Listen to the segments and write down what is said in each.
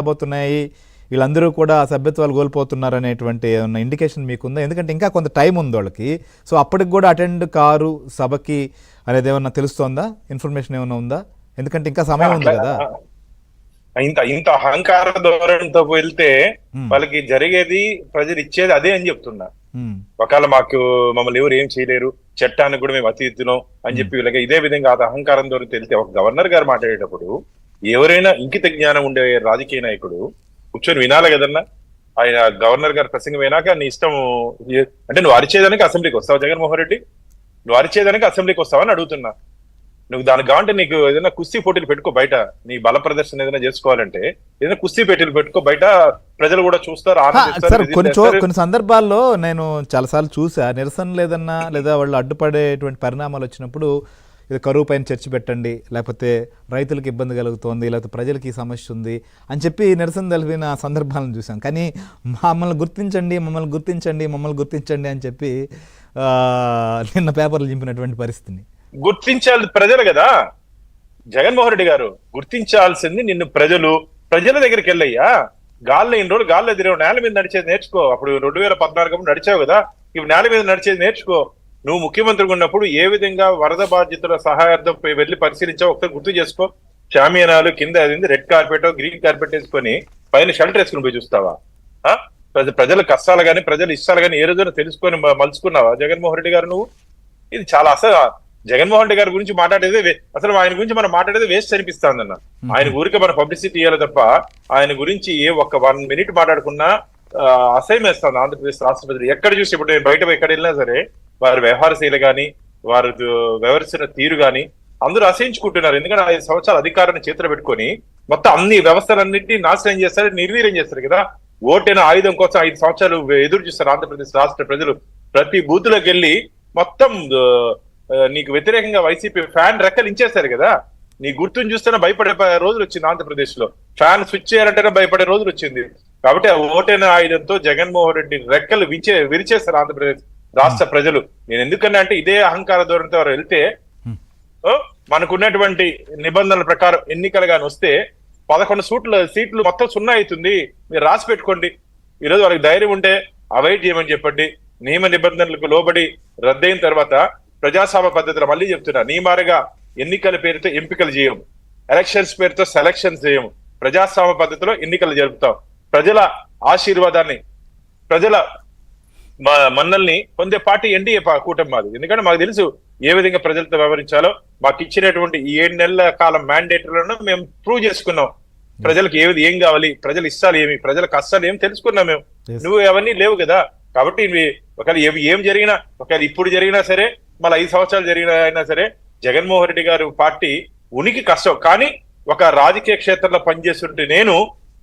రాబోతున్నాయి, వీళ్ళందరూ కూడా సభ్యత్వాలు కోల్పోతున్నారు అనేటువంటి ఏమన్నా ఇండికేషన్ మీకుందా? ఎందుకంటే ఇంకా కొంత టైం ఉంది వాళ్ళకి. సో అప్పటికి కూడా అటెండ్ కారు సభకి అనేది ఏమన్నా తెలుస్తోందా? ఇన్ఫర్మేషన్ ఏమైనా ఉందా? ఎందుకంటే ఇంకా సమయం ఉంది కదా. ఇంత అహంకార ధోరణితో వెళ్తే వాళ్ళకి జరిగేది ప్రజలు ఇచ్చేది అదే అని చెప్తున్నా. ఒకవేళ మమ్మల్ని ఎవరు ఏం చేయలేరు, చట్టానికి కూడా మేము అతీతులం అని చెప్పి వీళ్ళకి ఇదే విధంగా అహంకారం ధోరణి తెలితే ఒక గవర్నర్ గారు మాట్లాడేటప్పుడు ఎవరైనా ఇంకిత జ్ఞానం ఉండే రాజకీయ నాయకుడు కూర్చొని వినాలి కదన్నా. ఆయన గవర్నర్ గారు ప్రసంగం అయినాక నీ ఇష్టం అంటే నువ్వు అరిచేదానికి అసెంబ్లీకి వస్తావా జగన్మోహన్ రెడ్డి? నువ్వు అరిచేదానికి అసెంబ్లీకి వస్తావని అడుగుతున్నా. నువ్వు దానికి కావాలంటే నీకు ఏదైనా కుస్తీ పోటీలు పెట్టుకో బయట, నీ బల ప్రదర్శన ఏదైనా చేసుకోవాలంటే ఏదైనా కుస్తీ పోటీలు పెట్టుకో బయట, ప్రజలు కూడా చూస్తారు, ఆనందిస్తారు. కొన్ని సందర్భాల్లో నేను చాలాసార్లు చూసా, నిరసన లేదన్నా లేదా వాళ్ళు అడ్డుపడేటువంటి పరిణామాలు వచ్చినప్పుడు ఇది కరువు పైన చర్చ పెట్టండి, లేకపోతే రైతులకు ఇబ్బంది కలుగుతోంది, లేకపోతే ప్రజలకి ఈ సమస్య ఉంది అని చెప్పి నిరసన తెలిపిన సందర్భాలను చూసాం. కానీ మమ్మల్ని గుర్తించండి అని చెప్పి నిన్న పేపర్లు చింపినటువంటి పరిస్థితిని గుర్తించాలి ప్రజలు కదా. జగన్మోహన్ రెడ్డి గారు గుర్తించాల్సింది నిన్ను ప్రజల దగ్గరికి వెళ్ళయ్యా. గాల్లో ఇన్ని రోజులు గాల్లో తిరిగి నేల మీద నడిచేది నేర్చుకో. అప్పుడు 2014 నడిచావు కదా, ఇప్పుడు నేల మీద నడిచేది నేర్చుకో. నువ్వు ముఖ్యమంత్రిగా ఉన్నప్పుడు ఏ విధంగా వరద బాధితుల సహాయార్థం వెళ్ళి పరిశీలించావు ఒకసారి గుర్తు చేసుకో. షామియానాలు కింద రెడ్ కార్పెట్ గ్రీన్ కార్పెట్ వేసుకొని పైన షెల్టర్ వేసుకుని పోయి చూస్తావా? ప్రజల కష్టాలు కానీ ప్రజల ఇష్టాలు కానీ ఏ రోజున తెలుసుకొని మలుచుకున్నావా జగన్మోహన్ రెడ్డి గారు? నువ్వు ఇది చాలా అసలు జగన్మోహన్ రెడ్డి గారి గురించి మాట్లాడేది అసలు ఆయన గురించి మనం మాట్లాడేది వేస్ట్ అనిపిస్తాందన్న. ఆయన ఊరికే మన పబ్లిసిటీ ఇవ్వాలి తప్ప ఆయన గురించి ఒక్క 1 minute మాట్లాడుకున్నా అసహ్యం వేస్తాను ఆంధ్రప్రదేశ్ రాష్ట్ర ప్రజలు. ఎక్కడ చూసి ఇప్పుడు నేను బయట ఎక్కడ వెళ్ళినా సరే వారి వ్యవహారశీల గాని వారు వ్యవహరిస్తున్న తీరు గాని అందరూ అసహించుకుంటున్నారు. ఎందుకంటే 5 సంవత్సరాల అధికారాన్ని చేతిలో పెట్టుకొని మొత్తం అన్ని వ్యవస్థలన్నింటినీ నాశనం చేస్తారు, నిర్వీర్యం చేస్తారు కదా. ఓటైన ఆయుధం కోసం 5 సంవత్సరాలు ఎదురు చూస్తారు ఆంధ్రప్రదేశ్ రాష్ట్ర ప్రజలు. ప్రతి బూత్లోకి వెళ్ళి మొత్తం నీకు వ్యతిరేకంగా వైసీపీ ఫ్యాన్ రెక్కలు ఇంచేస్తారు కదా. నీ గుర్తుని చూస్తేనే భయపడే రోజులు వచ్చింది ఆంధ్రప్రదేశ్ లో. ఫ్యాన్ స్విచ్ చేయాలంటేనే భయపడే రోజులు వచ్చింది. కాబట్టి ఆ ఓటైన ఆయుధంతో జగన్మోహన్ రెడ్డి రెక్కలు విరిచేస్తారు ఆంధ్రప్రదేశ్ రాష్ట్ర ప్రజలు. నేను ఎందుకన్నా అంటే ఇదే అహంకార ధోరణితో వారు వెళ్తే మనకున్నటువంటి నిబంధనల ప్రకారం ఎన్నికలు గాని వస్తే 11 సీట్లు మొత్తం 0 అవుతుంది. మీరు రాసి పెట్టుకోండి. ఈరోజు వాళ్ళకి ధైర్యం ఉంటే అవాయిడ్ చేయమని చెప్పండి. నియమ నిబంధనలకు లోబడి రద్దయిన తర్వాత ప్రజాస్వామ్య పద్ధతిలో మళ్ళీ చెప్తున్నా, నియమారుగా ఎన్నికల పేరుతో ఎంపికలు చేయము, ఎలక్షన్స్ పేరుతో సెలక్షన్స్ చేయము, ప్రజాస్వామ్య పద్ధతిలో ఎన్నికలు జరుపుతాం. ప్రజల ఆశీర్వాదాన్ని ప్రజల మన్నల్ని పొందే పార్టీ ఎన్డీఏ కూటమి మాది. ఎందుకంటే మాకు తెలుసు ఏ విధంగా ప్రజలతో వ్యవహరించాలో. మాకు ఇచ్చినటువంటి ఈ 7 నెలల కాలం మ్యాండేట్లను మేము ప్రూవ్ చేసుకున్నాం. ప్రజలకు ఏం కావాలి, ప్రజల ఇష్టాలు ఏమి, ప్రజల కష్టాలు ఏమి తెలుసుకున్నాం మేము. నువ్వు అవన్నీ లేవు కదా. కాబట్టి ఒకవేళ ఏం జరిగినా, ఒకవేళ ఇప్పుడు జరిగినా సరే, మళ్ళీ 5 సంవత్సరాలు అయినా సరే జగన్మోహన్ రెడ్డి గారు పార్టీ ఉనికి కష్టం. కానీ ఒక రాజకీయ క్షేత్రంలో పనిచేస్తుంటే నేను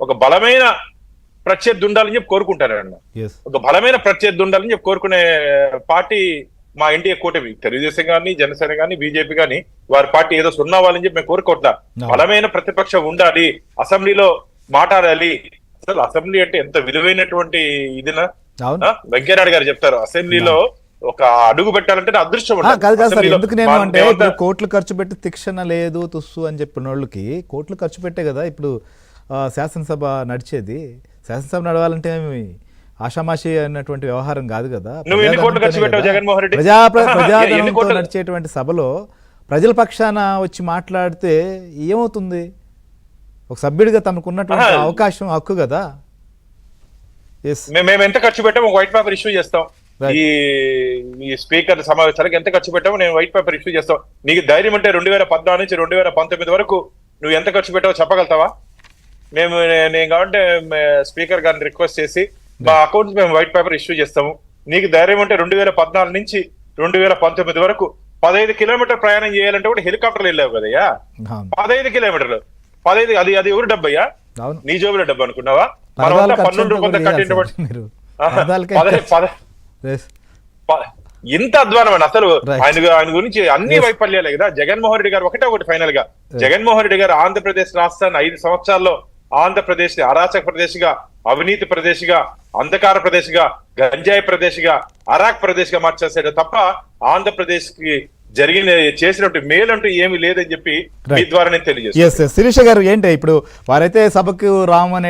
ఒక బలమైన ప్రత్యర్థి ఉండాలని చెప్పి కోరుకుంటాను. ఒక బలమైన ప్రత్యర్థి ఉండాలని చెప్పి కోరుకునే పార్టీ మా ఎన్డీఏ కూటమి. తెలుగుదేశం కానీ జనసేన కానీ బీజేపీ కానీ వారి పార్టీ ఏదో సున్నావాలని చెప్పి మేము కోరుకోవట్లా. బలమైన ప్రతిపక్షం ఉండాలి, అసెంబ్లీలో మాట్లాడాలి. అసలు అసెంబ్లీ అంటే ఎంత విలువైనటువంటి ఇదినా. వెంకయ్యనాయుడు గారు చెప్తారు అసెంబ్లీలో ఒక అడుగు పెట్టాలంటే అదృష్టం. ఎందుకు నేను అంటే కోట్లు ఖర్చు పెట్టి శిక్షణ లేదు తుస్సు అని చెప్పిన వాళ్ళకి కోట్లు ఖర్చు పెట్టే కదా ఇప్పుడు శాసనసభ నడిచేది. శాసనసభ నడవాలంటే ఆషామాషి అన్నటువంటి వ్యవహారం కాదు కదా. ప్రజాధనంతో నడిచేటువంటి సభలో ప్రజల పక్షాన వచ్చి మాట్లాడితే ఏమవుతుంది? ఒక సభ్యుడిగా తమకు ఉన్నటువంటి అవకాశం, హక్కు కదా. మేము ఎంత ఖర్చు పెట్టాము, వైట్ పేపర్ ఇష్యూ చేస్తాం. ఈ స్పీకర్ సమావేశాలకు ఎంత ఖర్చు పెట్టామో నేను వైట్ పేపర్ ఇష్యూ చేస్తాం. నీకు ధైర్యం అంటే 2014 నుంచి 2019 వరకు నువ్వు ఎంత ఖర్చు పెట్టావో చెప్పగలుగుతావా? నేను కాబట్టి స్పీకర్ గారిని రిక్వెస్ట్ చేసి మా అకౌంట్స్ మేము వైట్ పేపర్ ఇష్యూ చేస్తాము. నీకు ధైర్యం అంటే 2014 నుంచి 2019 వరకు 15 కిలోమీటర్ ప్రయాణం చేయాలంటే కూడా హెలికాప్టర్లు వెళ్ళావు కదయ్యా. 15 కిలోమీటర్లు, 15 అది ఎవరు డబ్బయ్యా? నీ జోబులో డబ్బు అనుకున్నావా? మనం పన్నుల రూపంలో కట్టిన ఇంత అధ్వానమైన అసలు ఆయన గురించి అన్ని వైఫల్యాలే కదా. జగన్మోహన్ రెడ్డి గారు ఒకటి ఫైనల్ గా, జగన్మోహన్ రెడ్డి గారు ఆంధ్రప్రదేశ్ రాష్ట్రాన్ని 5 సంవత్సరాల్లో ఆంధ్రప్రదేశ్ ని అరాచక ప్రదేశ్ గా, అవినీతి ప్రదేశ్ గా, అంధకార ప్రదేశ్ గా, గంజాయి ప్రదేశ్ గా, అరాక్ ప్రదేశ్ గా మార్చేసాడు తప్ప ఆంధ్రప్రదేశ్ కి చేసినట్టు మేలంటూ ఏమీ లేదని చెప్పి మీ ద్వారా నేను తెలియజేస్తాను. శిరీష గారు ఏంటి ఇప్పుడు వారైతే సభకు రామనే